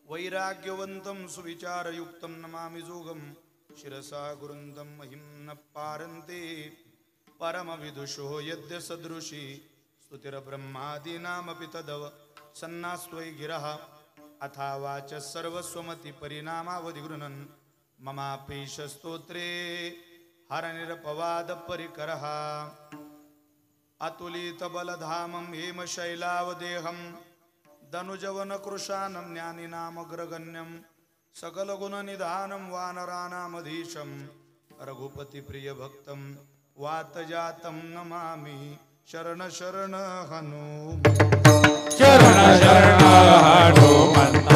वैराग्यवन्तं सुविचारयुक्तं नमामि जोगं शिरसा गुरुन्दं महिं न पारन्ते परमविदुषो यद्य सदृशी स्तुतिर्ब्रह्मादीनामपि तदव सन्नास्त्वयि गिरः अथा वाच सर्वस्वमति परिणामावधिगृह्णन् ममापीश स्तोत्रे हरनिरपवादपरिकरः अतुलितबलधामं हेमशैलावदेहं धनुजवन कृशानं ज्ञानिनामग्रगण्यं सकलगुणनिधानं वानराणामधीशं रघुपतिप्रियभक्तं वातजातं नमामि शरण शरण हनुमन्त शरण शरण हनुमन्त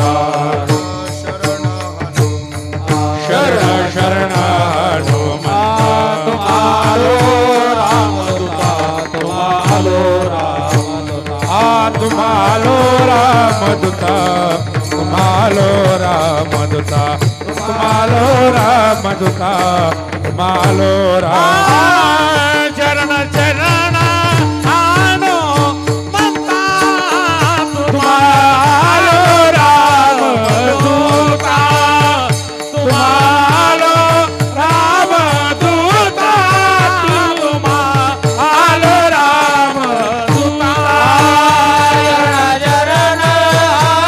शरण हनुमन्त शरण शरण हनुमन्त तुम्हारो रामदूता तुम्हारो रामदूता तुम्हारो रामदूता तुम्हारो रामदूता तुम्हारो रामदूता तुम्हारो राम चरण चरण हनुमन्त तुम्हारो रामदूता तुम्हारो रामदूता तुम्हारो रामदूता चरण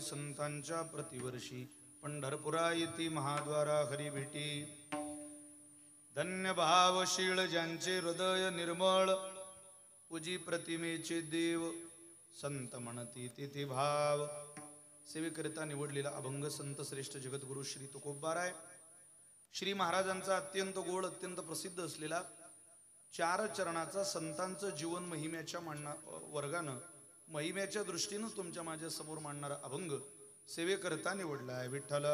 संतांच्या प्रतिवर्षी पंढरपुरा येती महाद्वारा हरी भेटी धन्य भावशील ज्यांचे हृदय निर्मळ पूजी प्रतिमेचे देव संत म्हणती तिथे भाव सेवेकरिता निवडलेला अभंग संत श्रेष्ठ जगद्गुरु श्री तुकोबाराय श्री महाराजांचा अत्यंत गोड अत्यंत प्रसिद्ध असलेला चार चरणाचा संतांचं जीवन महिम्याच्या वर्गानं महिम्याच्या दृष्टीनं तुमच्या माझ्या समोर मांडणारा अभंग सेवेकरिता निवडलाय विठ्ठल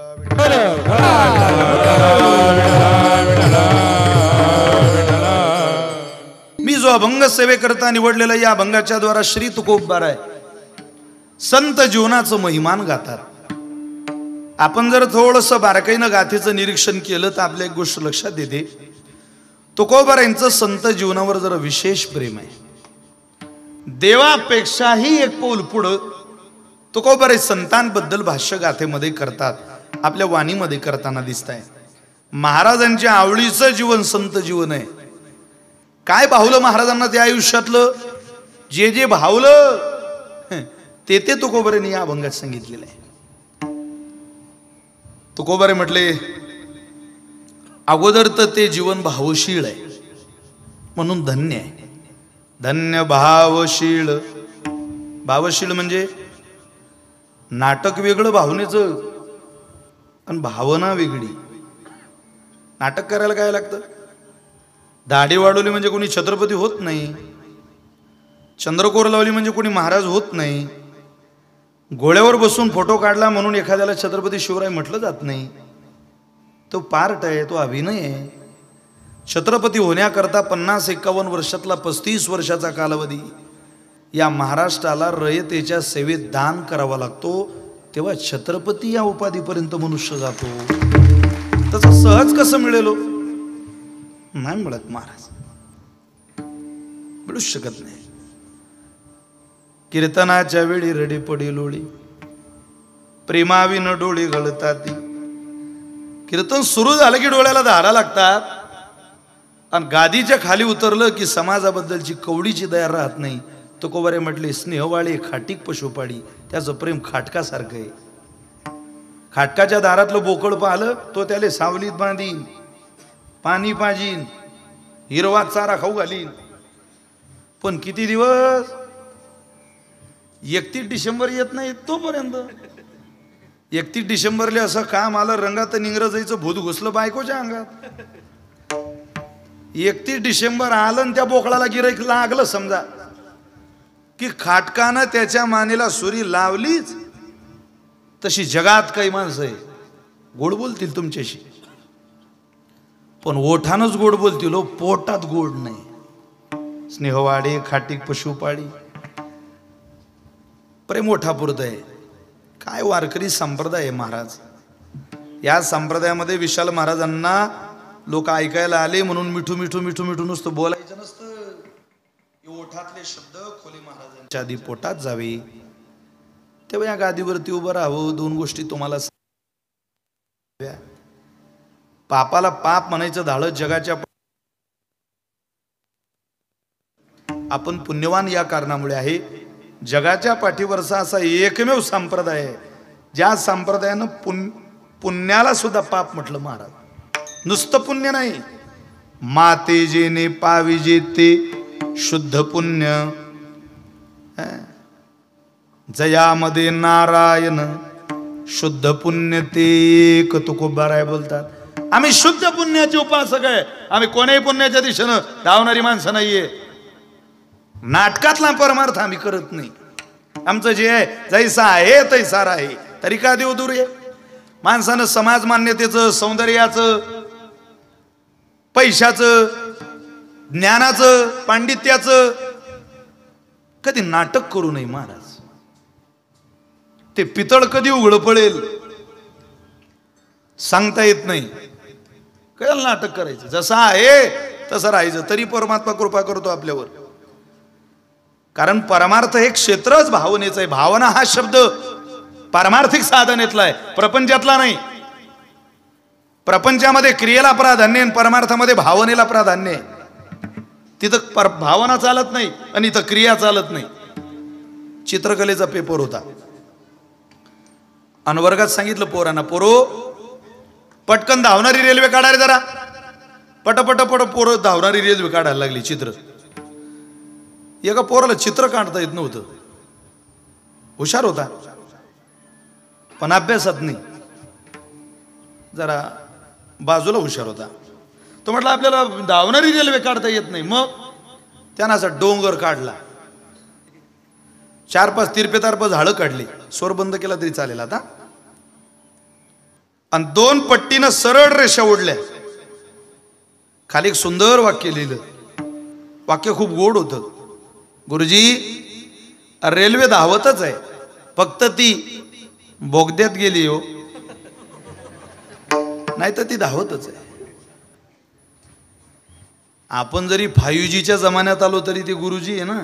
मी जो अभंग सेवेकरिता निवडलेला या अभंगाच्या द्वारा श्री तुकोबाराय संत जीवनाचं महिमान गातात। आपण जर थोडंसं बारकाईनं गाथेचं निरीक्षण केलं तर आपल्या एक गोष्ट लक्षात येते, तुकोबारायांचं संत जीवनावर जरा विशेष प्रेम आहे। देवापेक्षाही एक पाऊल पुढं तुकोबारे संतांबद्दल भाष्य गाथेमध्ये करतात, आपल्या वाणीमध्ये करताना दिसत आहे. महाराजांच्या आवडीचं जीवन संत जीवन आहे. काय भावलं महाराजांना त्या आयुष्यातलं, जे जे भावलं ते ते तुकोबारेने या अभंगात सांगितलेलं आहे. तुकोबारे म्हटले अगोदर तर ते जीवन भावशीळ आहे म्हणून धन्य आहे. धन्य भावशीळ. भावशीळ म्हणजे नाटक वेगळं भावनेचं आणि भावना वेगळी. नाटक करायला काय लागतं? दाढी वाढवली म्हणजे कोणी छत्रपती होत नाही, चंद्रकोर लावली म्हणजे कोणी महाराज होत नाही, घोड्यावर बसून फोटो काढला म्हणून एखाद्याला छत्रपती शिवराय म्हटलं जात नाही. तो पार्ट आहे, तो अभिनय आहे. छत्रपती होण्याकरता 50-51 वर्षातला 35 वर्षाचा कालावधी या महाराष्ट्राला रयतेच्या सेवेत दान करावा लागतो, तेव्हा छत्रपती या उपाधीपर्यंत मनुष्य जातो. तसं सहज कसं मिळेलो? नाही मिळत महाराज, मिळूच शकत नाही. कीर्तनाच्या वेळी रडी पडी लोळी, प्रेमाविन डोळी गळताती. कीर्तन सुरू झालं की डोळ्याला धारा लागतात, आणि गादीच्या खाली उतरलं की समाजाबद्दलची कवडीची दया राहत नाही. तुकोबारे म्हटले स्नेहवाळे खाटीक पशुपाडी. त्याचं प्रेम खाटकासारखं आहे. खाटकाच्या दारातलं बोकड पाहिलं तो त्याला सावलीत बांधीन, पाणी पाजीन, हिरवा चारा खाऊ घालीन. पण किती दिवस? 31 डिसेंबर येत नाही तोपर्यंत. 31 डिसेंबरला असं काम आलं रंगात इंग्रजाचं भूत घुसलं बायकोच्या अंगात. 31 डिसेंबर आलं आणि त्या बोकडाला गिराईक लागलं समजा की खाटकानं त्याच्या मानेला सुरी लावलीच. तशी जगात काही माणसं आहे गोड बोलतील तुमच्याशी, पण ओठानच गोड बोलतील, पोटात गोड नाही. स्नेहवाडे खाटीक पशुपाडी. प्रेम ओठापुरत आहे. काय वारकरी संप्रदाय आहे महाराज. या संप्रदायामध्ये विशाल महाराजांना लोक ऐकायला आले म्हणून मिठू मिठू मिठू मिठू नुसतं बोलायचं नसतं. ओठातले शब्द खोली महाराजांच्या आधी पोटात जावे. तेव्हा या गादीवरती उभं राहावं. 2 गोष्टी तुम्हाला पापाला पाप म्हणायचं धाडस जगाच्या. आपण पुण्यवान या कारणामुळे आहे. जगाच्या पाठीवरचा असा एकमेव संप्रदाय आहे ज्या संप्रदायानं पुण्याला सुद्धा पाप म्हटलं महाराज. नुसतं पुण्य नाही, माते जेने पाविजे ते शुद्ध पुण्य. जयामध्ये नारायण शुद्ध पुण्य ते. तुकोबाराय बोलतात आम्ही शुद्ध पुण्याचे उपासक आहे. आम्ही कोणाही पुण्याच्या दिशेनं धावणारी माणसं नाहीये. नाटकातला परमार्थ आम्ही करत नाही. आमचं जे आहे जैसा आहे तैसा आहे. तरी का देव दूर आहे? माणसानं समाज मान्यतेचं, सौंदर्याचं, पैशाचं, ज्ञानाचं, पांडित्याचं कधी नाटक करू नये महाराज. ते पितळ कधी उघड पडेल सांगता येत नाही. कशाला नाटक करायचं? जसं आहे तसं राहायचं. तरी परमात्मा कृपा करतो आपल्यावर. कारण परमार्थ हे क्षेत्रच भावनेचं आहे. भावना हा शब्द पारमार्थिक साधनेतला आहे, प्रपंचातला नाही. प्रपंचामध्ये क्रियेला प्राधान्य आहे, परमार्थामध्ये भावनेला प्राधान्य आहे. तिथं भावना चालत नाही आणि इथं क्रिया चालत नाही. चित्रकलेचा पेपर होता आणि वर्गात सांगितलं पोरांना, पोरो पटकन धावणारी रेल्वे काढा रे जरा. पटपट पोरं धावणारी रेल्वे काढायला लागली चित्र. एका पोराला चित्र काढता येत नव्हतं. हुशार होता पण अभ्यासात नाही, जरा बाजूला हुशार होता. तो म्हटलं आपल्याला धावणारी रेल्वे काढता येत नाही. मग त्यानं असा डोंगर काढला, 4-5 तिरपे झाडं काढली, स्वर बंद केला तरी चालेल आता, आणि 2 पट्टीनं सरळ रेषा ओढल्या. खाली एक सुंदर वाक्य लिहिलं. वाक्य खूप गोड होतं. गुरुजी रेल्वे धावतच आहे, फक्त ती बोगद्यात गेली हो, नाही तर ती धावतच आहे. आपण जरी 5Gच्या जमान्यात आलो तरी ती गुरुजी आहे ना.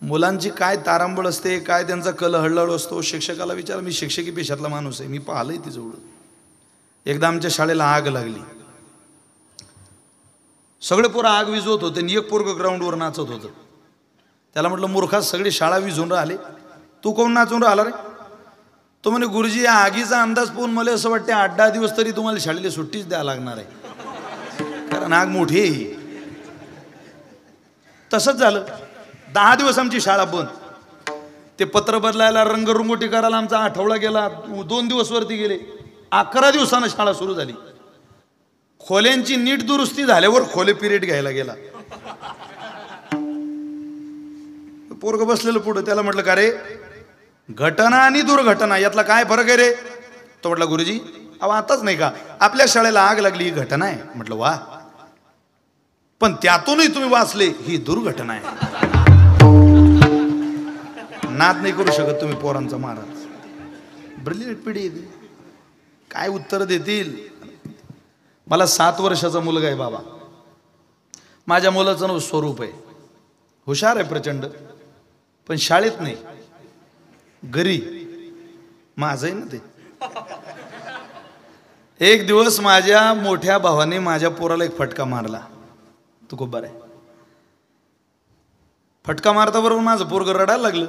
मुलांची काय तारांबळ असते, काय त्यांचा कल हळहळ असतो. शिक्षकाला विचार, मी शिक्षकी पेशातला माणूस आहे, मी पाहिलंय ती जवळ. एकदा आमच्या शाळेला आग लागली, सगळे पोरं आग विझवत होते आणि एक पोरग ग्राउंडवर नाचत होतं. त्याला म्हटलं, मूर्खा, सगळी शाळा विझून राहिली, तू कोण नाचून राहिला रे? तो म्हणे, गुरुजी, या आगीचा अंदाज पाहून मला असं वाटते 8-10 दिवस तरी तुम्हाला शाळेला सुट्टीच द्यायला लागणार आहे, कारण आग मोठी आहे. तसंच झालं. 10 दिवस आमची शाळा बंद. ते पत्र बदलायला, रंगरंगोटी करायला आमचा आठवडा गेला. 2 दिवस वरती गेले. 11 दिवसानं शाळा सुरू झाली. खोल्यांची नीट दुरुस्ती झाल्यावर खोले पिरियड घ्यायला गेला. पोरग बसलेलं पुढं. त्याला म्हटलं, का रे, घटना आणि दुर्घटना यातला काय फरक आहे रे? तो म्हटला, गुरुजी, अहो आताच नाही का आपल्या शाळेला आग लागली, ही घटना आहे. म्हटलं, वा, पण त्यातूनही तुम्ही वाचले, ही दुर्घटना आहे. नाद नाही करू शकत तुम्ही पोरांचा महाराज. ब्रिलियंट पिढी आहे. काय उत्तर देतील? मला 7 वर्षाचा मुलगा आहे बाबा. माझ्या मुलाचं नाव स्वरूप आहे. हुशार आहे प्रचंड, पण शाळेत नाही, घरी. माझं आहे ना ते. एक दिवस माझ्या मोठ्या भावाने माझ्या पोराला एक फटका मारला. तू खूप बरं आहे. फटका मारता बरोबर माझं पोरग रडायला लागलं.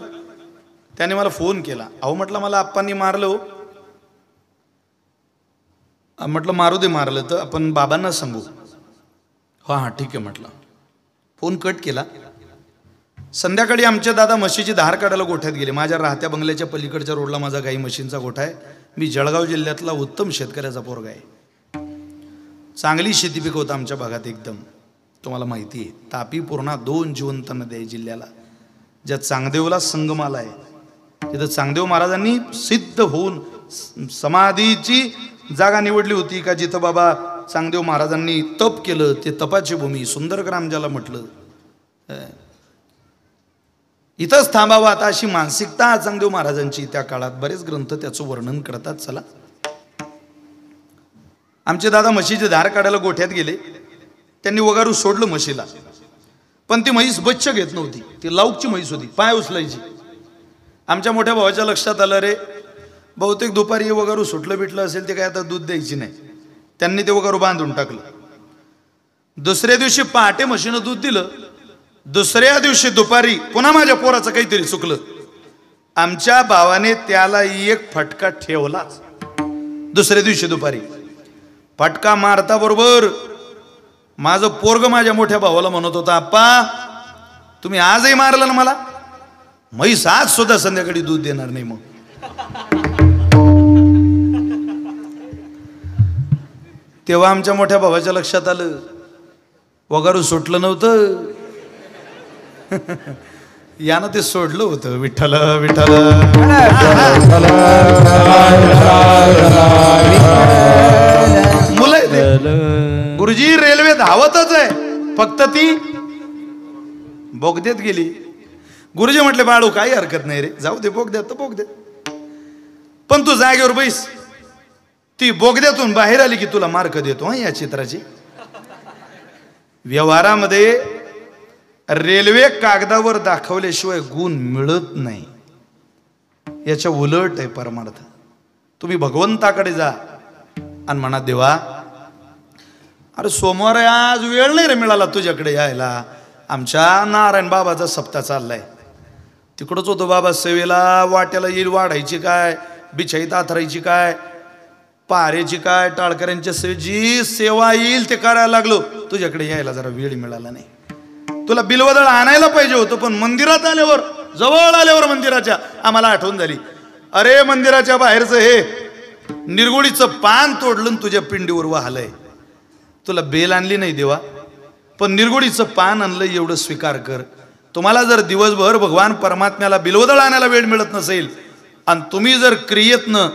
त्याने मला फोन केला. अहो, म्हटलं, मला आप्पांनी मारलं हो. म्हटलं, मारू दे, मारलं तर आपण बाबांना सांगू. हां हां ठीक आहे म्हटलं. फोन कट केला. संध्याकाळी आमचे दादा म्हशीची धार काढायला गोठ्यात गेले. माझ्या राहत्या बंगल्याच्या पलीकडच्या रोडला माझा गाई म्हशींचा गोठा आहे. मी जळगाव जिल्ह्यातला उत्तम शेतकऱ्याचा पोरगा आहे. चांगली शेती पिकवतं आमच्या भागात एकदम. तुम्हाला माहिती आहे, तापी पूर्णा 2 जिवंत नद्या आहे जिल्ह्याला. ज्या चांगदेवला संगमाला आहे, तिथं चांगदेव महाराजांनी सिद्ध होऊन समाधीची जागा निवडली होती का, जिथं बाबा चांगदेव महाराजांनी तप केलं. ते तपाची भूमी सुंदरग्राम ज्याला म्हटलं. इथंच थांबावं आता अशी मानसिकता चांगदेव महाराजांची. त्या काळात बरेच ग्रंथ त्याचं वर्णन करतात. चला, आमचे दादा म्हशीची धार काढायला गोठ्यात गेले. त्यांनी वगारू सोडलं म्हशीला, पण ती म्हैस बच्च घेत नव्हती. ती लाऊकची म्हैस होती, पाय उचलायची. आमच्या मोठ्या भावाच्या लक्षात आलं, रे बहुतेक दुपारी वगारू सुटलं बिटलं असेल, ते काय आता दूध द्यायची नाही. त्यांनी ते वगारू बांधून टाकलं. दुसऱ्या दिवशी पहाटे म्हशीनं दूध दिलं. दुसऱ्या दिवशी दुपारी पुन्हा माझ्या पोराचं काहीतरी चुकलं. आमच्या भावाने त्याला एक फटका ठेवलाच. दुसऱ्या दिवशी दुपारी फटका मारता बरोबर माझं पोरग माझ्या मोठ्या भावाला म्हणत होता, आप्पा तुम्ही आजही मारलं ना मला, म्हैस आज सुद्धा संध्याकाळी दूध देणार नाही. मग तेव्हा आमच्या मोठ्या भावाच्या लक्षात आलं, वगारू सुटलं नव्हतं, यानं ते सोडलं होतं. विठ्ठल विठ्ठल. मुलं आहे गुरुजी, रेल्वे धावतच आहे, फक्त ती बोगद्यात गेली. गुरुजी म्हटले, बाळू काही हरकत नाही रे, जाऊ दे बोगद्यात तर बोगद्यात, पण तू जागेवर बैस. ती बोगद्यातून बाहेर आली की तुला मार्क देतो. हा, या चित्राची व्यवहारामध्ये रेल्वे कागदावर दाखवल्याशिवाय गुण मिळत नाही. याच्या उलट आहे परमार्थ. तुम्ही भगवंताकडे जा आणि म्हणा, देवा अरे सोमवार आहे, आज वेळ नाही रे मिळाला तुझ्याकडे यायला. आमच्या नारायण बाबाचा सप्ताह चाललाय, तिकडच होतो बाबा सेवेला. वाट्याला येईल वाढायची काय, बिछाईत आथरायची काय, पाऱ्याची काय, टाळकऱ्यांच्या जी सेवा येईल ते करायला लागलो. तुझ्याकडे यायला जरा वेळ मिळाला नाही. तुला बिलवदळ आणायला पाहिजे होतं, पण मंदिरात आल्यावर, जवळ आल्यावर मंदिराच्या आम्हाला आठवण झाली, अरे मंदिराच्या बाहेरचं हे निरगुडीचं पान तोडलं तुझ्या पिंडीवर वाहलंय. तुला बेल आणली नाही देवा, पण निरगुडीचं पान आणलं एवढं स्वीकार कर. तुम्हाला जर दिवसभर भगवान परमात्म्याला बिलवदळ आणायला वेळ मिळत नसेल आणि तुम्ही जर क्रियेतनं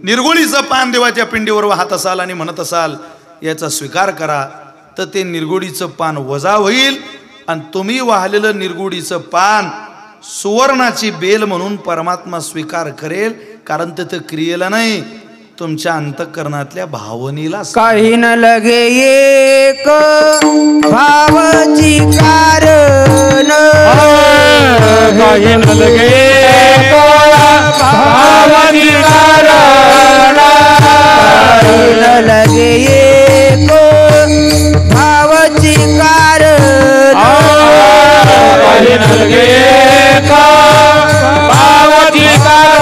निरगुडीचं पान देवाच्या पिंडीवर वाहत असाल आणि म्हणत असाल याचा स्वीकार करा, तर ते निरगुडीचं पान वजा होईल आणि तुम्ही वाहलेलं निरगुडीचं पान सुवर्णाची बेल म्हणून परमात्मा स्वीकार करेल. कारण ते क्रियेला नाही, तुमच्या अंतःकरणातल्या भावनेला काही न लगे एक भावची कारण काही न लगे एक भावची कारण काही न लगे एक भावची कारण काही न लगे एक भावची कारण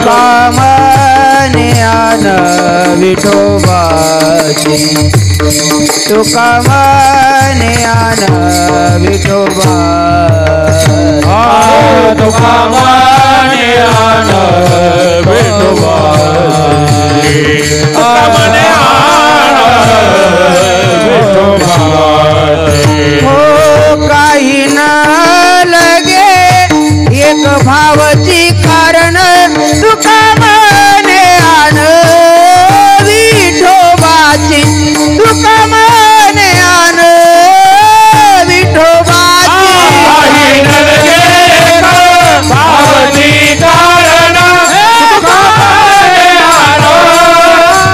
कामने आन विठोबाची तू कामने आन विठोबा तू कामने आन विठोबाची कामने आन विठोबाची हो काही न लगे एक भावची कारण तुका मने आन विठोबाची तुका मने आन विठोबाची काही न लगे भावची कारण तुका मने आन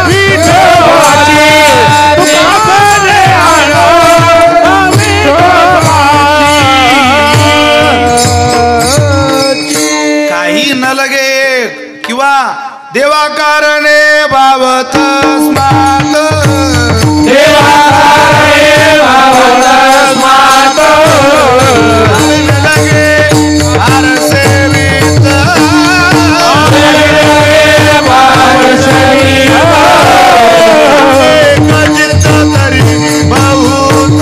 विठोबाची तुका मने आन विठोबाची काही न लगे किंवा देवा कारणे भावत स्मात देवा कारणे भावत स्मात काही न लगे हार सेवित चित्त तरी बहुत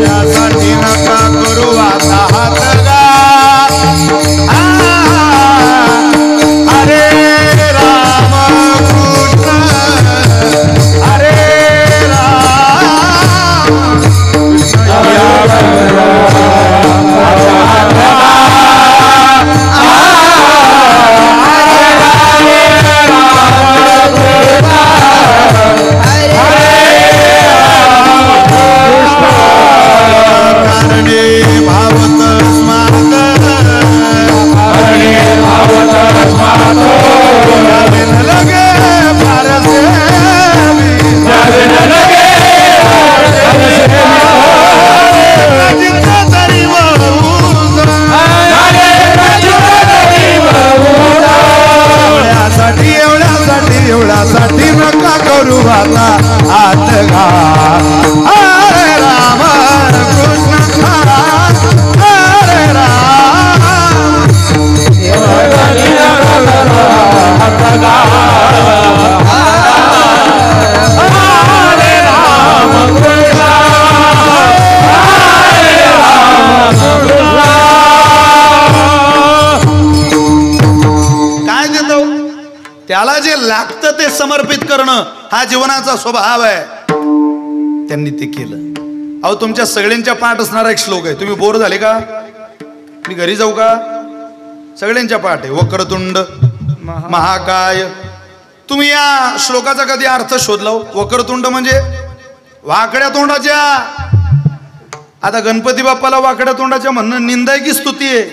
यासाठी नका करू आता हात हरे राम कृष्ण हरे राम कारणे भावत स्मात कारणे भावत स्मात जावे न लगे फार सेवी जावे न लगे चित्त तरी बहुत एवढ्यासाठी नका करू आता हात घा हरे राम कृष्ण हरे राम हरे राम कृष्ण काय देतो त्याला जे लागतं ते समर्पित करणं हा जीवनाचा स्वभाव आहे. त्यांनी ते केलं. अहो तुमच्या सगळ्यांच्या पाठ असणारा एक श्लोक आहे. तुम्ही बोर झाले का? मी घरी जाऊ का? सगळ्यांच्या पाठ आहे. वक्रतुंड महाकाय. तुम्ही या श्लोकाचा कधी अर्थ शोधला? वक्रतुंड म्हणजे वाकड्या तोंडाच्या. आता गणपती बाप्पाला वाकड्या तोंडाच्या म्हणणं निंदा आहे की स्तुती आहे?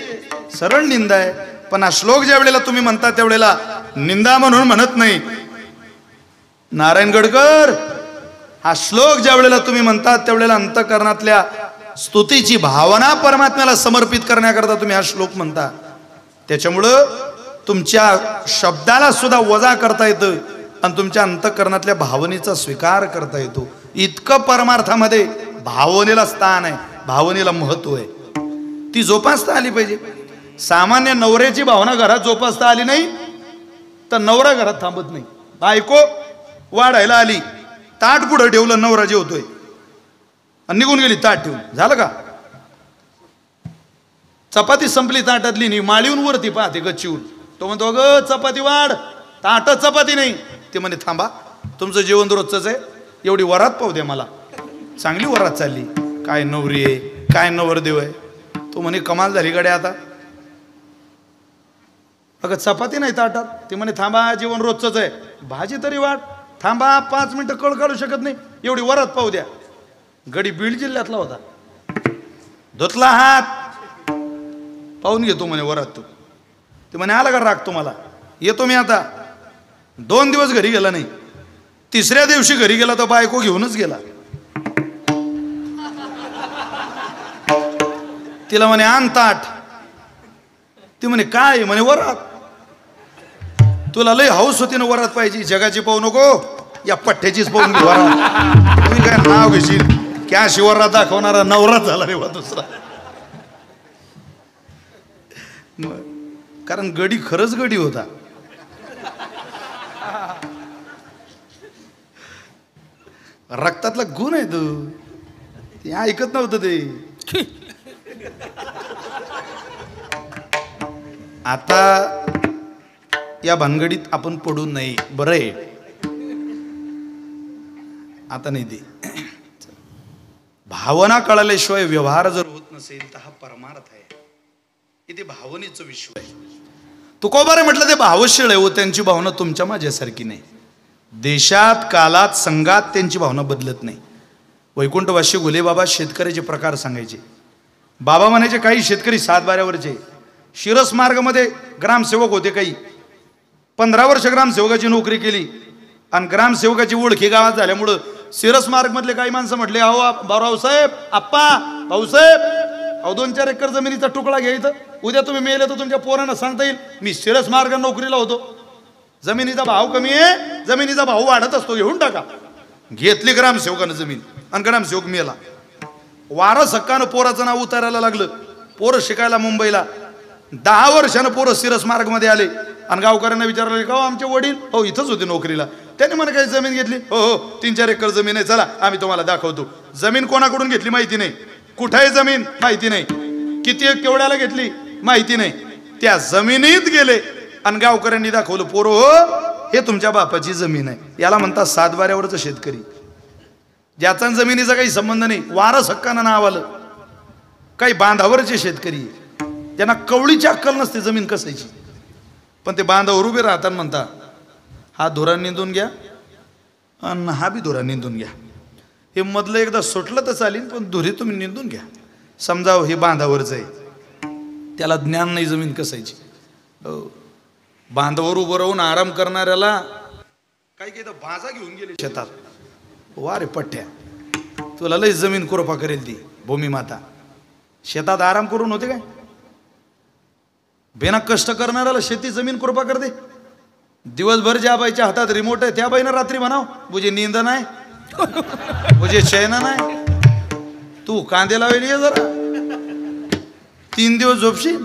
सरळ निंदा आहे. पण हा श्लोक ज्या वेळेला तुम्ही म्हणता त्यावेळेला निंदा म्हणून म्हणत नाही. नारायण गडकर हा श्लोक ज्या वेळेला तुम्ही म्हणतात त्यावेळेला अंतःकरणातल्या स्तुतीची भावना परमात्म्याला समर्पित करण्याकरता तुम्ही हा श्लोक म्हणता. त्याच्यामुळं तुमच्या शब्दाला सुद्धा वजा करता येतं आणि तुमच्या अंतःकरणातल्या भावनेचा स्वीकार करता येतो. इतकं परमार्थामध्ये भावनेला स्थान आहे, भावनेला महत्व आहे. ती जोपासता आली पाहिजे. सामान्य नवऱ्याची भावना घरात जोपासता आली नाही तर नवरा घरात थांबत नाही. बायको वाढायला आली, ताट पुढं ठेवलं, नवरा जेवतोय आणि निघून गेली ताट ठेवून. झालं का? चपाती संपली ताटातली नाही, माळीहून वरती पाहते गच्चीहून. तो म्हणतो अगं चपाती वाढ. ताटात चपाती नाही. ते म्हणे थांबा, तुमचं जेवण रोजच आहे, एवढी वरात पाहू द्या मला. चांगली वरात चालली. काय नवरी आहे, काय नवरदेव आहे. तो म्हणे कमाल झाली गड्या आता. अगं चपाती नाही ताटात. ते म्हणे थांबा, जेवण रोजच आहे, भाजी तरी वाढ. थांबा, 5 मिनिटं कळ काढू शकत नाही, एवढी वरात पाहू द्या. गडी बीड जिल्ह्यातला होता. धुतला हात, पाहून घेतो म्हणे वरात तू. ते म्हणे आला का राग तुम्हाला, येतो मी आता. 2 दिवस घरी गेला नाही. 3ऱ्या दिवशी घरी गेला तर बायको घेऊनच गेला. तिला म्हणे आण ताट. ती म्हणे काय, म्हणे वरात. तुला लय हौस होती ना वरात पाहिजे, जगाची पाहू नको, या पठ्ठ्याचीच पाहून घे वरात. तुम्ही काय नाव घेशील, क्या शिवरात दाखवणारा नवरात झाला रे वा दुसरा. कारण गडी खरंच गडी होता. रक्तातला गुण आहे तू, ते ऐकत नव्हतं ते. आता या भानगडीत आपण पडू नये, बरं आहे. आता नाही ते भावना कळल्याशिवाय व्यवहार जर होत नसेल तर हा परमार्थ आहे. इथे भावनेचं विश्व आहे. तुकोबारे म्हटलं ते भावशीळ आहे. व त्यांची भावना तुमच्या माझ्यासारखी नाही. देशात कालात संघात त्यांची भावना बदलत नाही. वैकुंठवासी गोले बाबा शेतकऱ्याचे प्रकार सांगायचे. बाबा म्हणायचे काही शेतकरी 7 बाऱ्यावरचे. शिरस मार्गमध्ये ग्रामसेवक होते, काही 15 वर्ष ग्रामसेवकाची नोकरी केली. आणि ग्रामसेवकाची ओळखी गावात झाल्यामुळं शिरस मार्ग मधले काही माणसं म्हटले, अहो भाऊसाहेब, आप्पा, भाऊसाहेब, अहो 2-4 एकर जमिनीचा तुकडा घ्यायचं, उद्या तुम्ही मेले तर तुमच्या पोरांना सांगता येईल मी शिरस मार्ग नोकरीला होतो. जमिनीचा भाव कमी आहे, जमिनीचा भाव वाढत असतो, घेऊन टाका. घेतली ग्रामसेवकानं जमीन आणि ग्रामसेवक मेला. वारस हक्कानं पोराचं नाव उतारायला लागलं. पोरं शिकायला मुंबईला. 10 वर्षानं पोरं शिरस मार्ग मध्ये आले आणि गावकऱ्यांना विचारले, का आमचे वडील, हो इथंच होते नोकरीला. त्यांनी मला काही जमीन घेतली, हो हो 3-4 एकर जमीन आहे, चला आम्ही तुम्हाला दाखवतो. जमीन कोणाकडून घेतली माहिती नाही, कुठे आहे जमीन माहिती नाही, किती केवढ्याला घेतली माहिती नाही. त्या जमिनीत गेले आणि गावकऱ्यांनी दाखवलं, पोरो हो हे तुमच्या बापाची जमीन आहे. याला म्हणतात 7 बाऱ्यावरचं शेतकरी, ज्याचा जमिनीचा काही संबंध नाही, वारस हक्कानं नाव आलं. काही बांधावरचे शेतकरी ज्यांना कवळीची अक्कल नसते जमीन कसायची, पण ते बांधावर उभे राहतात. म्हणता हा धुरा निंदून घ्या आणि हा बी धुरा निंदून घ्या. हे मधलं एकदा सुटलं तर चालेल, पण धुरी तुम्ही निंदून घ्या. समजा हे बांधावरच आहे, त्याला ज्ञान नाही जमीन कसायची. बांधावर उभं राहून आराम करणाऱ्याला काही काही तर भाजा घेऊन गेले शेतात. वा रे पठ्ठ्या, तुला लय जमीन कृपा करेल ती भूमी माता. शेतात आराम करून होते काय? बेना कष्ट करणाऱ्याला शेती जमीन कृपा करते. दिवसभर ज्या बाईच्या हातात रिमोट आहे त्या बाईनं रात्री म्हणाव, मुझे नींद नाही, मुझे चैन नाही, तू कांदे लावली जरा 3 दिवस झोपशील,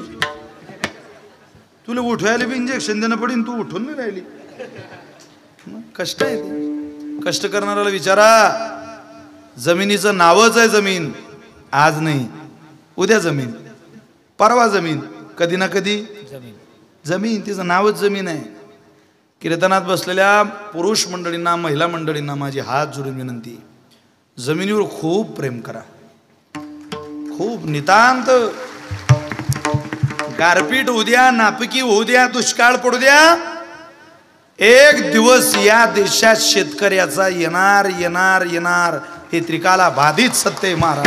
तुला उठवायला बी इंजेक्शन देणं पडेल, तू उठून नाही राहिली. कष्ट आहे ते. कष्ट करणाऱ्याला विचारा, जमिनीचं नावच आहे जमीन. आज नाही उद्या जमीन, परवा जमीन, कधी ना कधी जमीन. तिचं नावच जमीन आहे. कीर्तनात बसलेल्या पुरुष मंडळींना, महिला मंडळींना माझी हात जोडून विनंती, जमिनीवर खूप प्रेम करा. खूप नितांत. गारपीट होऊ द्या, नापिकी होऊ द्या, दुष्काळ पडू द्या, एक दिवस या देशात शेतकऱ्याचा येणार येणार येणार. हे त्रिकाला बाधित सत्य महाराज.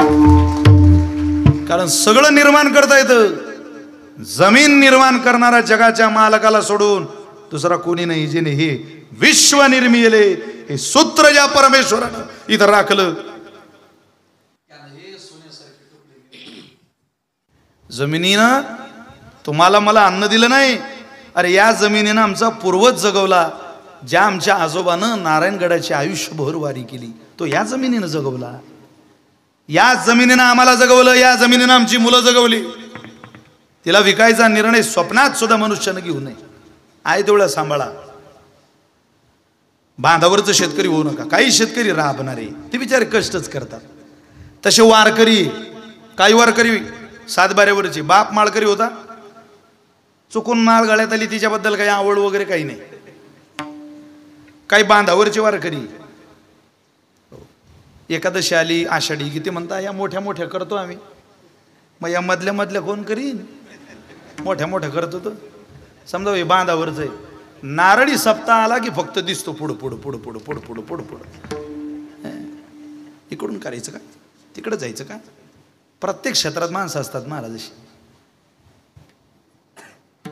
कारण सगळं निर्माण करता येतं, जमीन निर्माण करणारा जगाच्या मालकाला सोडून दुसरा कोणी नाही. जिने हे विश्व निर्मिले, हे सूत्र ज्या परमेश्वरानं इथं राखलं. जमिनीनं तुम्हाला मला अन्न दिलं नाही. अरे या जमिनीनं आमचा पूर्वज जगवला. ज्या आमच्या आजोबानं नारायणगडाची आयुष्यभर वारी केली, तो या जमिनीनं जगवला. या जमिनीनं आम्हाला जगवलं, या जमिनीनं आमची मुलं जगवली. तिला विकायचा निर्णय स्वप्नात सुद्धा मनुष्यानं घेऊ नये. आहे तेवढा सांभाळा. बांधावरचं शेतकरी होऊ नका. काही शेतकरी राबणारे ते बिचारे कष्टच करतात. तसे वारकरी, काही वारकरी 7 बाऱ्यावरचे. बाप माळकरी होता, चुकून माळ गळ्यात आली, तिच्याबद्दल काही आवड वगैरे काही नाही. काही बांधावरचे वारकरी, एकादशी आली, आषाढी गीते म्हणता, या मोठ्या मोठ्या करतो आम्ही. मग या मधल्या मधल्या कोण करीन? मोठ्या मोठ्या करतो तर समजा हे बांधावरच आहे. नारळी सप्ताह आला की फक्त दिसतो पुढं पुढं पुढं पुढं पुढं पुढं पुढं पुढं. इकडून करायचं का, तिकडं जायचं का? प्रत्येक क्षेत्रात माणसं असतात महाराजाशी.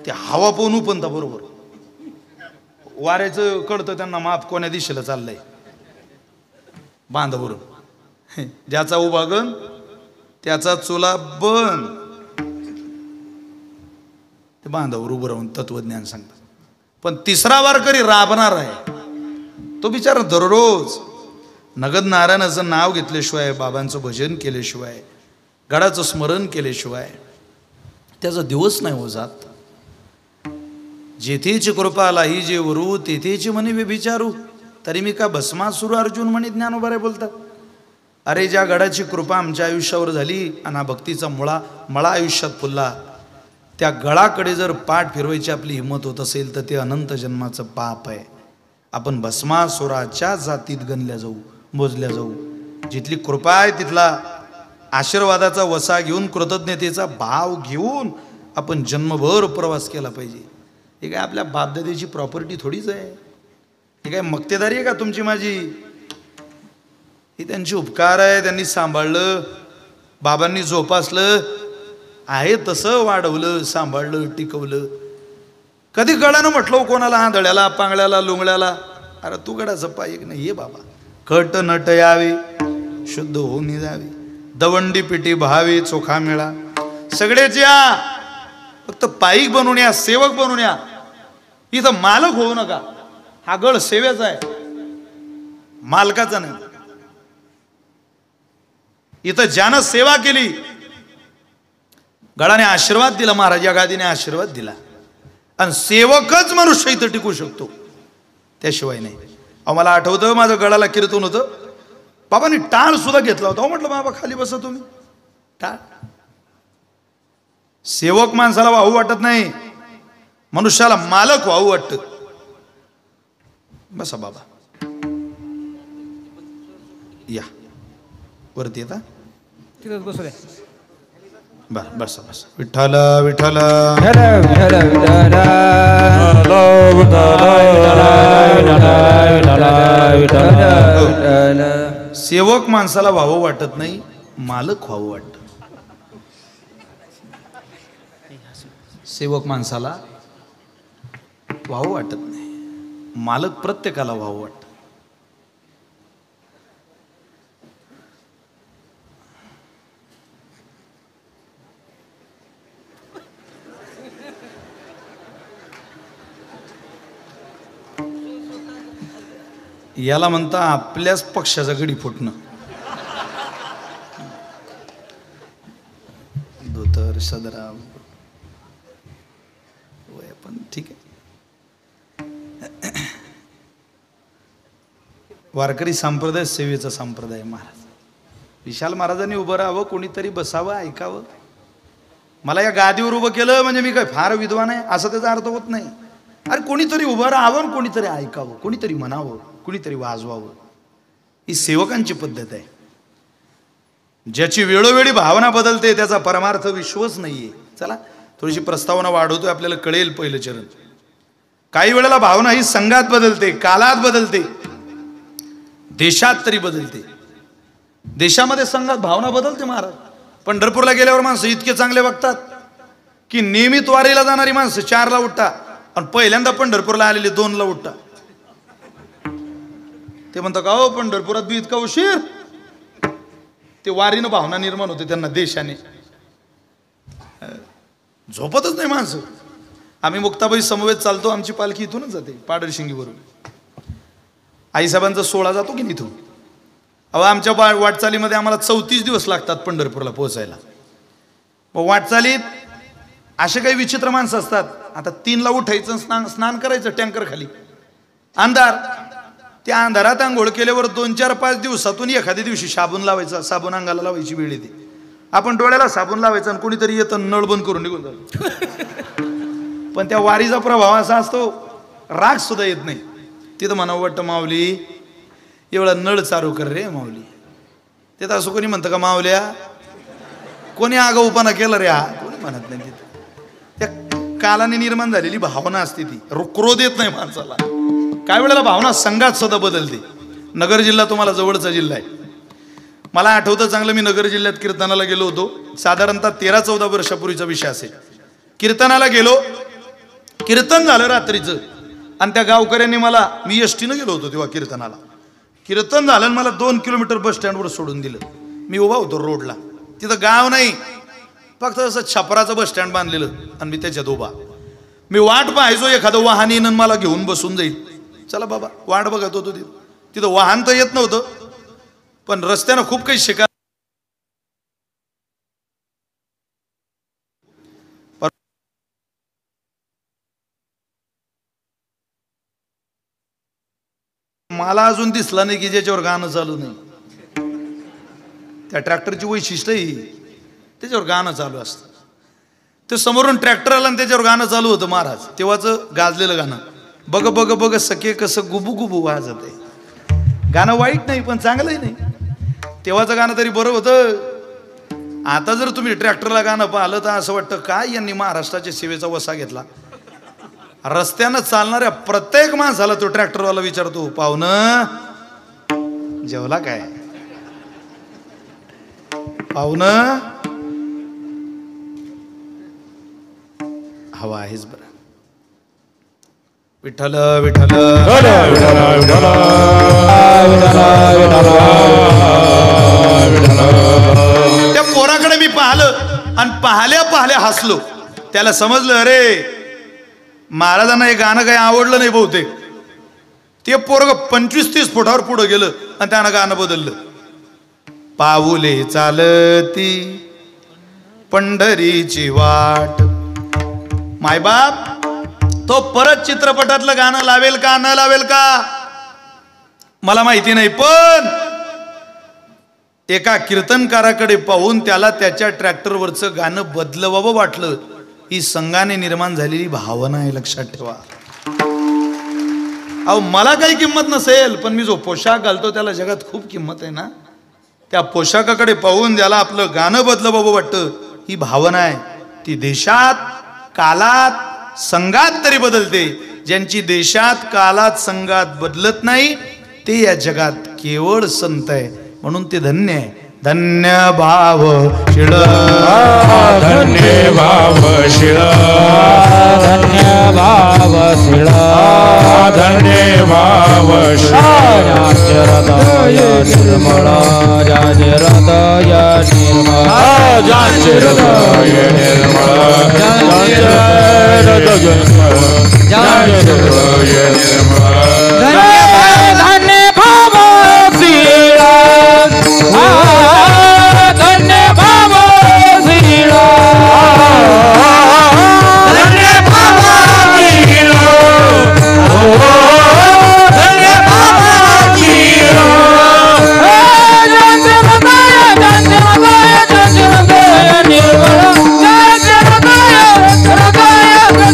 ते हवा पाहून उपनता बरोबर वाऱ्याचं कळतं त्यांना माप कोण्या दिशेला चाललंय बांधावरून ज्याचा उभा गण त्याचा चुला बन ते बांधावर उभं राहून तत्वज्ञान सांगतात. पण तिसरा वारकरी राबणार आहे तो बिचारा दररोज नगद नारायणाचं नाव घेतल्याशिवाय बाबांचं भजन केल्याशिवाय गडाचं स्मरण केल्याशिवाय त्याचा दिवस नाही हो जात. जेथेची कृपा आलाही जे वरू तेथेची म्हणे व्यभिचारू तरी मी का भस्मासुर अर्जुन म्हणे ज्ञानोबारे बोलतात. अरे ज्या गडाची कृपा आमच्या आयुष्यावर झाली आणि हा भक्तीचा मळा आयुष्यात फुलला त्या गडाकडे जर पाठ फिरवायची आपली हिंमत होत असेल तर ते अनंत जन्माचं पाप आहे. आपण भस्मासुराच्या जातीत गणल्या जाऊ मोजल्या जाऊ. जिथली कृपा आहे तिथला आशीर्वादाचा वसा घेऊन कृतज्ञतेचा भाव घेऊन आपण जन्मभर प्रवास केला पाहिजे. हे काय आपल्या बापदाद्याची प्रॉपर्टी थोडीच आहे. हे काय मक्तेदारी आहे का तुमची माझी. ही त्यांची उपकार आहे. त्यांनी सांभाळलं बाबांनी जोपासलं आहे तसं वाढवलं सांभाळलं टिकवलं. कधी गडानं म्हटलं कोणाला आंधळ्याला पांगळ्याला लुंगळ्याला अरे तू गडाचं पाय एक नाही ये बाबा कट नट यावे शुद्ध होऊन जावे दवंडी पिटी भावे चोखा मिळा सगळेच या फक्त पाईक बनून या सेवक बनून या. इथं मालक होऊ नका. हा गड सेवेचा आहे मालकाचा नाही. इथं ज्यानं सेवा केली गडाने आशीर्वाद दिला महाराज या गादीने आशीर्वाद दिला आणि सेवकच मनुष्य इथं टिकू शकतो त्याशिवाय नाही. अहो मला आठवतं माझं गडाला कीर्तन होतं बाबांनी टाळ सुद्धा घेतला होता. म्हटलं बाबा खाली बसा तुम्ही टाळ. सेवक माणसाला वाहू वाटत नाही मनुष्याला मालक वाहू वाटत. बसा बाबा या वरती येता तिथंच बसू दे. बर बसा बस विठ्ठल विठ्ठल सेवक माणसाला व्हावं वाटत नाही मालक व्हावं वाटत. सेवक माणसाला व्हावं वाटत नाही मालक प्रत्येकाला व्हावं वाटत. याला म्हणता आपल्याच पक्षाचा गडी फुटणं. धोतर सदरा पण ठीक आहे. वारकरी संप्रदाय सेवेचा संप्रदाय. महाराज विशाल महाराजांनी उभं राहावं कोणीतरी बसावं ऐकावं. मला या गादीवर उभं केलं म्हणजे मी काय फार विद्वान आहे असं त्याचा अर्थ होत नाही. अरे कोणीतरी उभं राहावं कोणीतरी ऐकावं कोणीतरी म्हणावं कोणीतरी वाजवावं. ही सेवकांची पद्धत आहे. ज्याची वेळोवेळी भावना बदलते त्याचा परमार्थ विश्वच नाहीये. चला थोडीशी प्रस्तावना वाढवतोय आपल्याला कळेल. पहिलं चरण काही वेळेला भावना ही संघात बदलते कालात बदलते देशात तरी बदलते. देशामध्ये संघात भावना बदलते. महाराज पंढरपूरला गेल्यावर माणसं इतके चांगले वागतात की नियमित वारीला जाणारी माणसं 4ला उठतात आणि पहिल्यांदा पंढरपूरला आलेले 2ला उठतात. ते म्हणतात का हो पंढरपुरात बी इतका उशीर. ते वारीनं भावना निर्माण होते त्यांना देशाने. झोपतच नाही माणसं. आम्ही मुक्ताबाई समवेत चालतो आमची पालखी इथूनच जाते पाडरशिंगीवरून. आईसाहेबांचा 16 जातो की इथून. अहो आमच्या वाटचालीमध्ये आम्हाला 34 दिवस लागतात पंढरपूरला पोहोचायला. मग वाटचालीत असे काही विचित्र माणसं असतात. आता 3ला उठायचं स्नान करायचं टँकर खाली अंधार. त्या अंधारात आंघोळ केल्यावर 2, 4, 5 दिवसातून एखाद्या दिवशी साबण लावायचा साबण अंगाला लावायची वेळ येते. आपण डोळ्याला साबण लावायचं आणि कोणीतरी येतं नळ बंद करून निघून जातो. पण त्या वारीचा प्रभाव असा असतो राग सुद्धा येत नाही. तिथं म्हणावं वाटतं माऊली एवढा नळ चालू कर रे माऊली. तिथं असं कोणी म्हणतं का माऊल्या कोणी आगाऊपणा केला रे हा कोणी म्हणत नाही. तिथं त्या कालाने निर्माण झालेली भावना असते ती क्रोध येत नाही माणसाला. काही वेळेला भावना संघात सुद्धा बदलते. नगर जिल्हा तुम्हाला जवळचा जिल्हा आहे. मला आठवतं चांगलं मी नगर जिल्ह्यात कीर्तनाला गेलो होतो. साधारणतः 13-14 वर्षापूर्वीचा विषय असेल. कीर्तनाला गेलो कीर्तन झालं रात्रीचं आणि त्या गावकऱ्यांनी मला, मी एसटीनं गेलो होतो तेव्हा कीर्तनाला, कीर्तन झालं आणि मला 2 किलोमीटर बस स्टँडवर सोडून दिलं. मी उभा होतो रोडला, तिथं गाव नाही, फक्त असं छपराचं बस स्टँड बांधलेलं आणि मी त्याच्यात उभा. मी वाट पाहायचो एखादं वाहन येणं मला घेऊन बसून जाईल. चला बाबा वाट बघत होतो तिथं वाहन तर येत नव्हतं, पण रस्त्यानं खूप काही शिका. मला अजून दिसला नाही की ज्याच्यावर गाणं चालू नाही. त्या ट्रॅक्टरची वैशिष्ट्य ही त्याच्यावर गाणं चालू असतं. ते समोरून ट्रॅक्टर आला आणि त्याच्यावर गाणं चालू होतं महाराज, तेव्हाचं गाजलेलं गाणं, बघ बघ बघ सखे कसं गुबू गुबू वाजत आहे. गाणं वाईट नाही पण चांगलंही नाही, तेव्हाचं गाणं तरी बरं होतं. आता जर तुम्ही ट्रॅक्टरला गाणं पाहिलं तर असं वाटतं काय यांनी महाराष्ट्राच्या सेवेचा वसा घेतला. रस्त्यानं चालणाऱ्या प्रत्येक माणसाला तो ट्रॅक्टरवाला विचारतो, पाहुणं जेवला काय, पाहुणं हवा आहेच बरं. विठ्ठल विठ्ठल त्या पोराकडे मी पाहिलं आणि पाहल्या पाहल्या हसलो. त्याला समजलं अरे महाराजांना हे गाणं काही आवडलं नाही बहुतेक. ते पोरग 25-30 फुटावर पुढे गेलं आणि त्यानं गाणं बदललं. पाऊले चालती पंढरीची वाट. मायबाप तो परत चित्रपटातलं गाणं लावेल का न लावेल का मला माहिती नाही, पण एका कीर्तनकाराकडे पाहून त्याला त्याच्या ट्रॅक्टरवरचं गाणं बदलवावं वाटलं. ही संघाने निर्माण झालेली भावना आहे, लक्षात ठेवा. अहो मला काही किंमत नसेल, पण मी जो पोशाख घालतो त्याला जगात खूप किंमत आहे ना. त्या पोशाखाकडे पाहून ज्याला आपलं गाणं बदलवावं वाटतं, ही भावना आहे. ती देशात कालात संघात तरी बदलते. ज्यांची देशात कालात संघात बदलत नाही ते या जगात केवळ संत आहे. म्हणून ते धन्य आहे. धन्य भाव शिळ, धन्य भाव शिळ, धन्य भाव शिळ, धन्य भाव शिळ. हृदय निर्मळ, ज्याचे हृदय निर्मळ, ज्याचे हृदय निर्मळ, ज्याचे हृदय निर्मळ, ज्याचे हृदय निर्मळ. धन्य भाव शिळ, धन्य भाव शिळ, धन्य भाव शिळ, धन्य भाव शिळ. ज्याचे हृदय, ज्याचे हृदय, ज्याचे हृदय निर्मळ, ज्याचे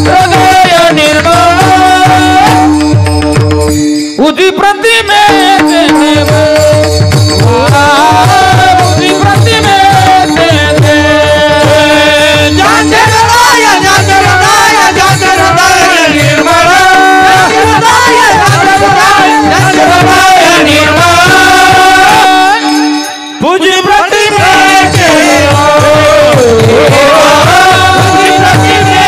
हृदय निर्मळ. उदी प्रतिमे उदी प्रतिमे ज्याचे हृदय, ज्याचे हृदय, ज्याचे हृदय निर्मळ, ज्याचे हृदय निर्मळ. पूजी प्रतिमेचे, पूजी प्रतिमे.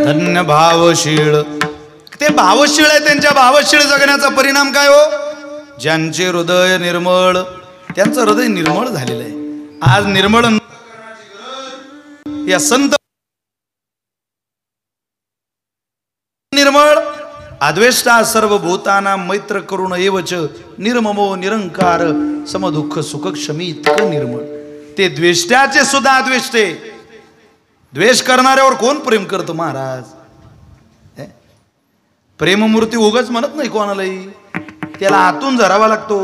धन्य भावशीळ. ते भावशीळ आहे, त्यांच्या भावशीळ जगण्याचा परिणाम काय हो? ज्यांचे हृदय निर्मळ, त्यांचं हृदय निर्मळ झालेलं आहे. आज निर्मळ या संत निर्मळ. अद्वेष्टा सर्वभूताना मैत्र करुण एवच निर्ममो निरंकार समदुःख सुख क्षमी इतकं निर्मळ. ते द्वेष्ट्याचे सुद्धा अद्वेष्टे. द्वेष करणाऱ्यावर कोण प्रेम करतो महाराज? प्रेममूर्ती उगाच म्हणत नाही कोणालाही, त्याला आतून झरावा लागतो.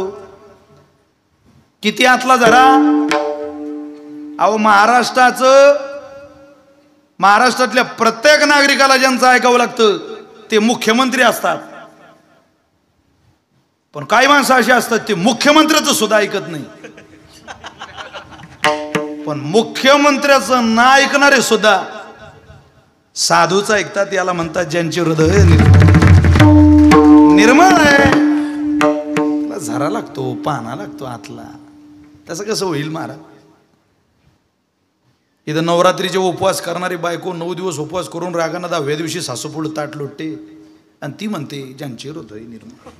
किती आतला झरा? अहो महाराष्ट्रातल्या प्रत्येक नागरिकाला ज्यांचं ऐकावं लागतं ते मुख्यमंत्री असतात. पण काही माणसं अशी असतात ते मुख्यमंत्र्याचं सुद्धा ऐकत नाही. पण मुख्यमंत्र्याचं ना ऐकणारे सुद्धा साधूच ऐकतात. याला म्हणतात ज्यांचे हृदय निर्मळ आहे. त्याला झरा लागतो, पाना लागतो आतला. तसं कसं होईल महाराज? इथं नवरात्रीचे उपवास करणारी बायको 9 दिवस उपवास करून रागानं 10व्या दिवशी सासूपुढं ताट लोटते आणि ती म्हणते ज्यांचे हृदय निर्मळ.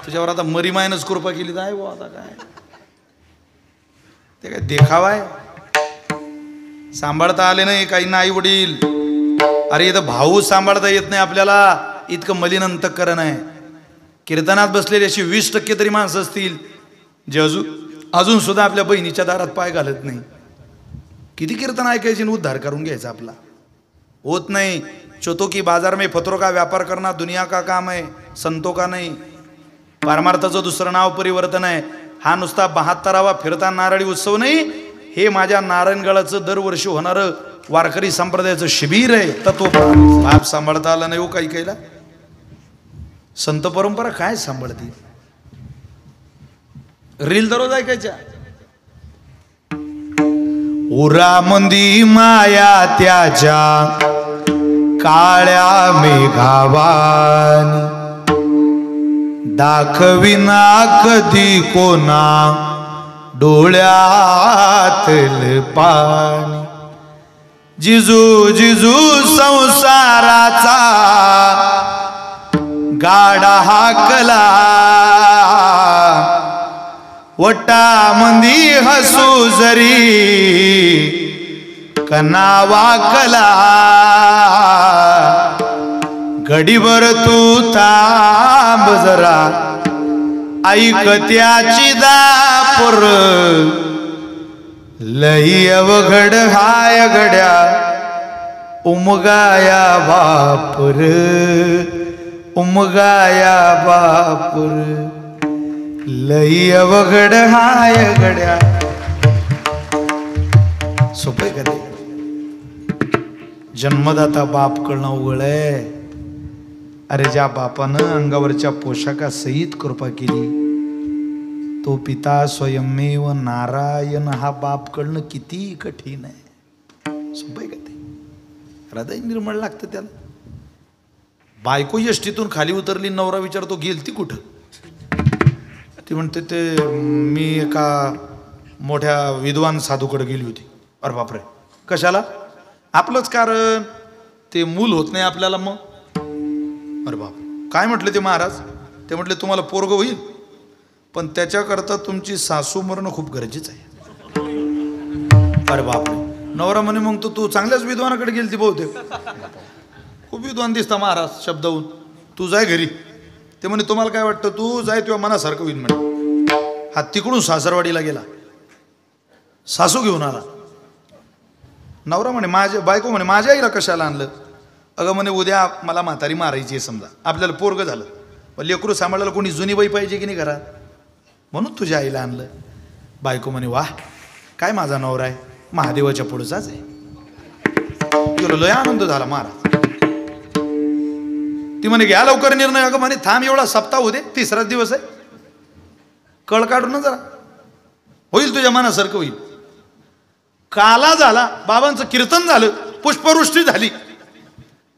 तुझ्यावर आता मरी मायनच कृपा केली तर आहे बुवा आता काय ते काय देखावा आहे. सांभाळता आले नाही काही आई वडील. अरे इथं भाऊ सांभाळता येत नाही आपल्याला, इतकं मलिन अंतःकरण आहे. कीर्तनात बसलेली अशी 20% तरी माणसं असतील जे अजून सुद्धा आपल्या बहिणीच्या दारात पाय घालत नाही. किती कीर्तन ऐकायची आणि उद्धार करून घ्यायचा आपला होत नाही. चौथो की बाजार में फतरों का व्यापार करना दुनिया का काम है, संतों का नाही. पारमार्थाचं दुसरं नाव परिवर्तन आहे. हा नुसता 72वा फिरता नारळी उत्सव नाही, हे माझ्या नारायणगडाचं दरवर्षी होणारं वारकरी संप्रदायाचं शिबिर आहे. तत्व बाप सांभाळता आला नाही हो काही काहीला. संत परंपरा काय सांभाळते. रील दररोज ऐकायच्या. उरामंदी माया त्याच्या काळ्या मेघावानी, दाखविना कधी कोणा डोळ्यातल पाणी. जिजू जिजू संसाराचा गाडा हाकला, वटामंदी हसू जरी कना वाकला. घडीभर तू थांब जरा, ऐकत्याची दापुर लई अवघड हाय घड्या. उमगाया बापुर उमगाया बापुर लई अवघड हाय घड्या. सोपे का ते. जन्मदाता बाप कळणं उघड आहे. अरे ज्या बापानं अंगावरच्या पोशाखासहित कृपा केली तो पिता स्वयंमेव नारायण. हा बाप कळणं किती कठीण आहे. सोपं आहे का ते. हृदय निर्मळ लागतं त्याला. बायको यष्टीतून खाली उतरली, नवरा विचारतो गेलती कुठं. ती म्हणते ते मी एका मोठ्या विद्वान साधूकडे गेली होती. अरे बापरे कशाला. आपलंच कारण ते मूल होत नाही आपल्याला. मग अरे बाप काय म्हटले ते महाराज. ते म्हटले तुम्हाला पोरग होईल पण त्याच्याकरता तुमची सासू मरणं खूप गरजेचं आहे. अरे बापरे. नवरा म्हणे मग तू चांगल्याच विद्वानाकडे गेली ती बहुतेक. खूप विद्वान दिसता महाराज शब्दाहून. तू जाय घरी. ते म्हणे तुम्हाला काय वाटतं. तू जाय तुझ्या मनासारखं होईल म्हणे. हा तिकडून सासरवाडीला गेला, सासू घेऊन आला. नवरा म्हणे माझ्या बायको म्हणे माझ्या आईला कशाला आणलं. अगं म्हणे उद्या मला म्हातारी मारायची आहे समजा, आपल्याला पोरग झालं, पण लेकरू सांभाळायला कोणी जुनी बाई पाहिजे की नाही घरात, म्हणून तुझ्या आईला आणलं. बायको म्हणे वाह काय माझा नवरा आहे, महादेवाच्या पुढचाच आहे. तुला लय आनंद झाला महाराज. ती म्हणे घ्या लवकर निर्णय. अगं म्हणे थांब एवढा सप्ताह होऊ दे, 3रा दिवस आहे, कळ काढून ना जरा, होईल तुझ्या मनासारखं होईल. काला झाला, बाबांचं कीर्तन झालं, पुष्पवृष्टी झाली.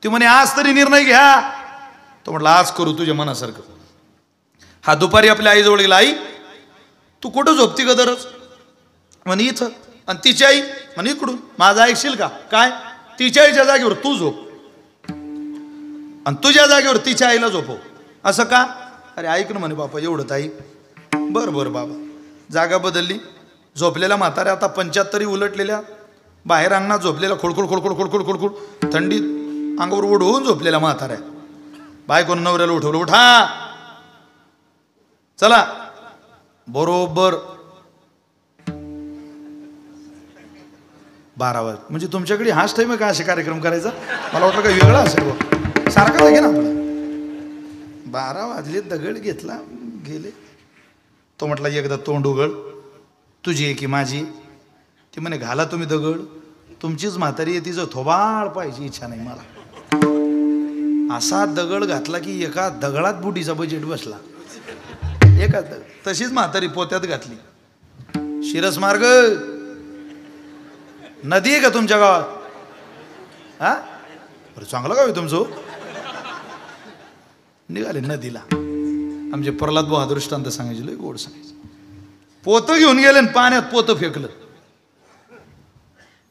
ती म्हणे आज तरी निर्णय घ्या. तो म्हटलं आज करू तुझ्या मनासारखं. हा दुपारी आपल्या आईजवळ गेला. आई तू कुठं झोपती का दररोज. म्हणे इथं. आणि तिची आई म्हणे इकडून. माझं ऐकशील का. काय. तिच्या आईच्या जागेवर तू झोप आणि तुझ्या जागेवर तिच्या आईला झोपव. असं का. अरे ऐक ना म्हणे बापा एवढं आई. बरं बरं बाबा. जागा बदलली. झोपलेल्या म्हाताऱ्या आता 75 उलटलेल्या, बाहेर अंगणात झोपलेल्या खोडखोड खोडखोड खोडखोड खोडखोड थंडीत अंगावर ओढवून झोपलेल्या म्हाताऱ्या. बायकोनं नवऱ्याला उठवलं. उठा चला. बरोबर 12 वाजता. म्हणजे तुमच्याकडे हाच टाईम आहे का असे कार्यक्रम करायचा. मला वाटलं काय वेगळा असेल. सारखा आहे ना आपला. 12 वाजले. दगड घेतला गेले. तो म्हटला एकदा तोंड उघड, तुझी आहे की माझी. ती म्हणे घाला तुम्ही दगड, तुमचीच म्हातारी आहे, तिचं थोबाळ पाहिजे इच्छा नाही मला. असा दगड घातला की एका दगडात बुटीचा बजेट बसला. एका तशीच म्हातारी पोत्यात घातली. शिरस मार्ग नदी आहे का तुमच्या गावात. हा बरं चांगलं गाव आहे तुमचं. निघाले नदीला. आमचे प्रल्हाद भाऊ दृष्टांत सांगायचे लय गोड सांगायचे. पोतं घेऊन गेले आणि पाण्यात पोतं फेकलं.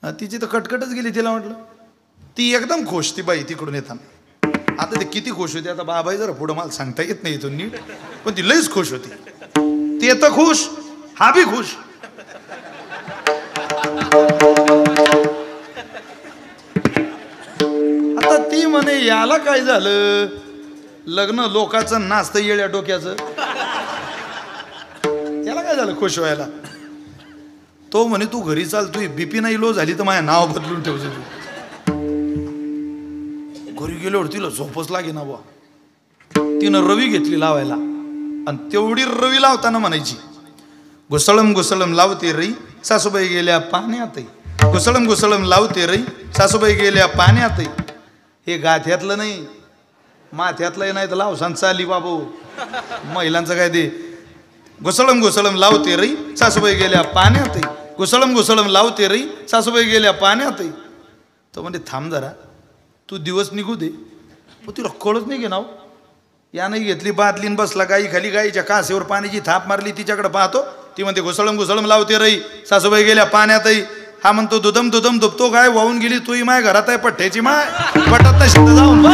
तिची तर कटकटच गेली. तिला म्हटलं ती एकदम खुश ती बाई तिकडून येताना. आता ते किती खुश होती आता बाबाई जरा पुढं मला सांगता येत नाही इथून नीट, पण ती लईच खुश होती. ती तर खुश, हा बी खुश. आता ती म्हणे याला काय झालं, लग्न लोकांचं नाचतं येड्या डोक्याचं, याला काय झालं खुश व्हायला. तो म्हणे तू घरी चाल, तू बीपी नाही लो झाली तर माझ्या नाव बदलून ठेवतो तू. घरी गेल्यावर तिला झोपच लागे ना बुवा. तिनं रवी घेतली लावायला आणि तेवढी रवी लावताना म्हणायची घुसळम घुसळम लावते रई सासूबाई गेल्या पाण्यात, घुसळम घुसळम लावते रई सासूबाई गेल्या पाण्यात. हे गाथ्यातलं नाही माथ्यातलं नाही तर लावसान चाली बाबू. महिलांचं काय ते घुसळम घुसळम लावते रई सासूबाई गेल्या पाण्यात, घुसळम घुसळम लावते रई सासूबाई गेल्या पाण्यात. तो म्हणजे थांब जरा तू दिवस निघू दे. पण तिला कळत नाही घेणार. याने घेतली बादलीन बसला गाई खाली, गाईच्या कासेवर पाण्याची थाप मारली. तिच्याकडे पाहतो ती म्हणते घुसळम घुसळम लावते रई सासूबाई गेल्या पाण्यातही. हा म्हणतो दुदम दुदम दुबतो गाय वाहून गेली, तूही माय घरात आहे पठ्ठ्याची माय पटत नाही जाऊन